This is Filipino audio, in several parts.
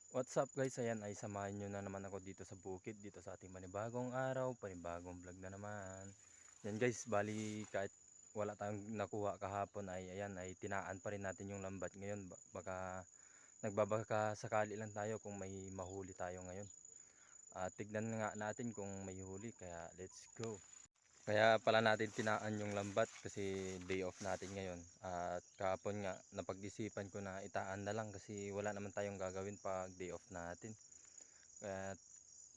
What's up guys, ayan ay samahan nyo na naman ako dito sa bukid, dito sa ating panibagong araw, panibagong vlog na naman. Yan guys, bali kahit wala tayong nakuha kahapon ay ayan ay tinaan pa rin natin yung lambat ngayon. Baka nagbabaka sakali lang tayo kung may mahuli tayo ngayon. Tignan nga natin kung may huli, kaya let's go. Kaya pala natin tinaan yung lambat kasi day off natin ngayon. At kahapon nga napag-isipan ko na itaan na lang kasi wala naman tayong gagawin pag day off natin. Kaya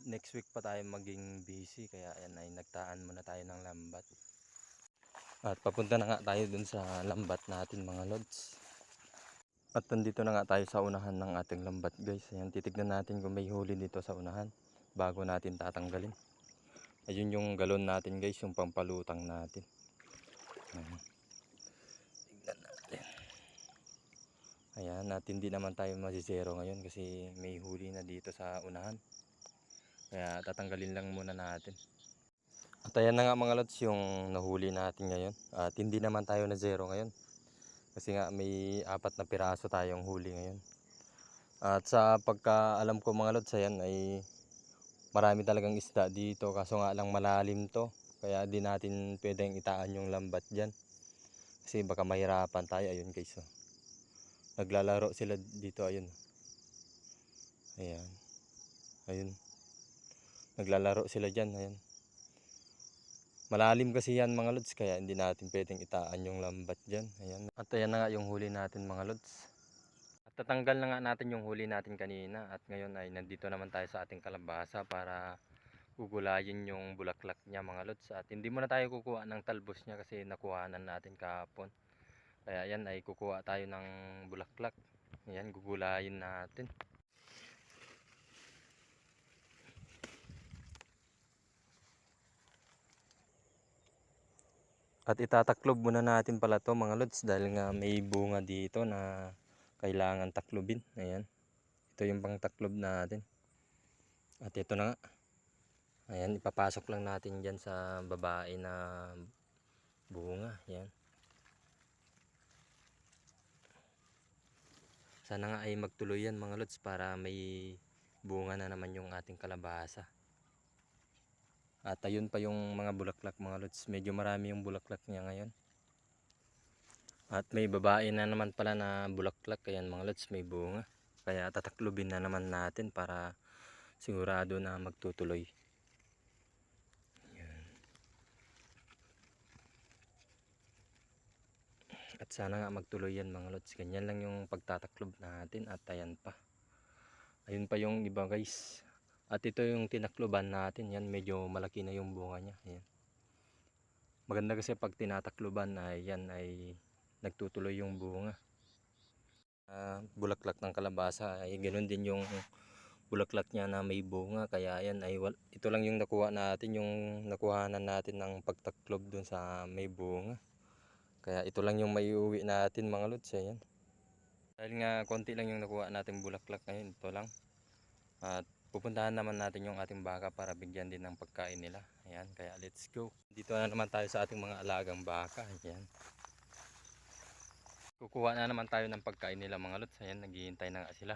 next week pa tayo maging busy, kaya ayan ay nagtaan muna tayo ng lambat. At papunta na nga tayo dun sa lambat natin mga lods. At nandito na nga tayo sa unahan ng ating lambat guys. Ayan, titignan natin kung may huli dito sa unahan bago natin tatanggalin. Ayun yung galon natin guys, yung pampalutang natin. Ayan. Tignan natin. Ayan, at hindi naman tayo masisero ngayon kasi may huli na dito sa unahan. Kaya tatanggalin lang muna natin. At ayan na nga mga lods yung nahuli natin ngayon. At hindi naman tayo na zero ngayon. Kasi nga may 4 na piraso tayong huli ngayon. At sa pagkaalam ko mga lods, ayan ay marami talagang isda dito. Kaso nga lang malalim to. Kaya di natin pwedeng itaan yung lambat dyan. Kasi baka mahirapan tayo. Ayun guys. Oh. Naglalaro sila dito. Ayun. Ayan. Ayun. Naglalaro sila dyan. Ayan. Malalim kasi yan mga lods, kaya hindi natin pwedeng itaan yung lambat dyan. Ayan. At ayan na nga yung huli natin mga lods. At tatanggal na nga natin yung huli natin kanina. At ngayon ay nandito naman tayo sa ating kalabasa para gugulayin yung bulaklak niya mga lods. At hindi muna tayo kukuha ng talbos niya kasi nakuhanan natin kahapon. Kaya ayan ay kukuha tayo ng bulaklak. Ayan, gugulayin natin. At itataklob muna natin pala to mga lods dahil nga may bunga dito na kailangan taklobin. Ayan. Ito yung pang taklob natin. At ito na nga. Ayan, ipapasok lang natin dyan sa babae na bunga. Ayan. Sana nga ay magtuloy yan mga lods para may bunga na naman yung ating kalabasa. At ayun pa yung mga bulaklak mga lods. Medyo marami yung bulaklak niya ngayon. At may babae na naman pala na bulaklak. Ayan mga lods, may bunga. Kaya tataklobin na naman natin para sigurado na magtutuloy. Ayan. At sana nga magtuloy yan mga lods. Ganyan lang yung pagtataklob natin. At ayan pa. Ayun pa yung iba guys. At ito yung tinakloban natin. Yan, medyo malaki na yung bunga niya. Ayan. Maganda kasi pag tinatakloban ay yan ay nagtutuloy yung bunga. Bulaklak ng kalabasa ay ganoon din yung bulaklak niya na may bunga. Kaya yan ay ito lang yung nakuha natin, yung nakuhanan natin ng pagtaklob dun sa may bunga. Kaya ito lang yung may uwi natin mga lods. Ayan. Dahil nga konti lang yung nakuha natin bulaklak ngayon, ito lang. At pupuntahan naman natin yung ating baka para bigyan din ng pagkain nila. Ayan, kaya let's go. Dito na naman tayo sa ating mga alagang baka. Ayan. Kukuha na naman tayo ng pagkain nila mga lods. Ayan, naghihintay na nga sila.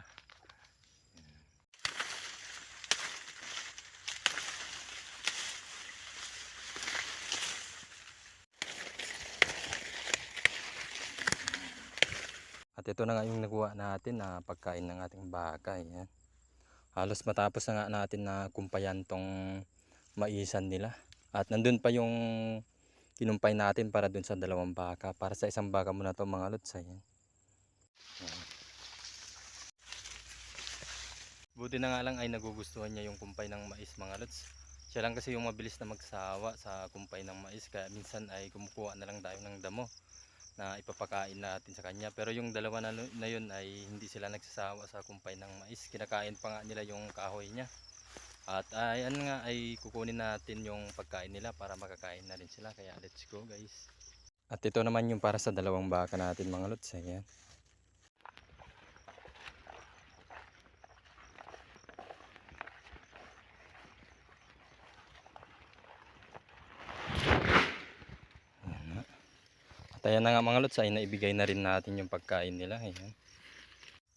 At ito na nga yung nakuha natin na pagkain ng ating baka. Ayan. Halos matapos na nga natin na kumpayan tong maisan nila. At nandun pa yung kinumpay natin para dun sa 2 baka. Para sa isang baka muna to mga lods. Ayan. Ayan. Buti na nga lang ay nagugustuhan niya yung kumpay ng mais mga lods. Siya lang kasi yung mabilis na magsawa sa kumpay ng mais. Kaya minsan ay kumukuha na lang tayo ng damo na ipapakain natin sa kanya. Pero yung dalawa na yun ay hindi sila nagsasawa sa kumpay ng mais. Kinakain pa nga nila yung kahoy niya. At ayan nga ay kukunin natin yung pagkain nila para makakain na rin sila. Kaya let's go guys. At ito naman yung para sa 2 baka natin mga lods. Ayan. At ayan na nga mga lods ay naibigay na rin natin yung pagkain nila. Ayan.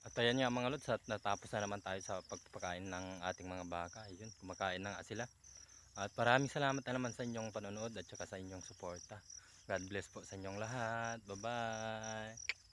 At ayan nga mga lods, at natapos na naman tayo sa pagpapakain ng ating mga baka. Ayun, kumakain na nga sila. At maraming salamat na naman sa inyong panonood at saka sa inyong suporta. God bless po sa inyong lahat. Bye-bye!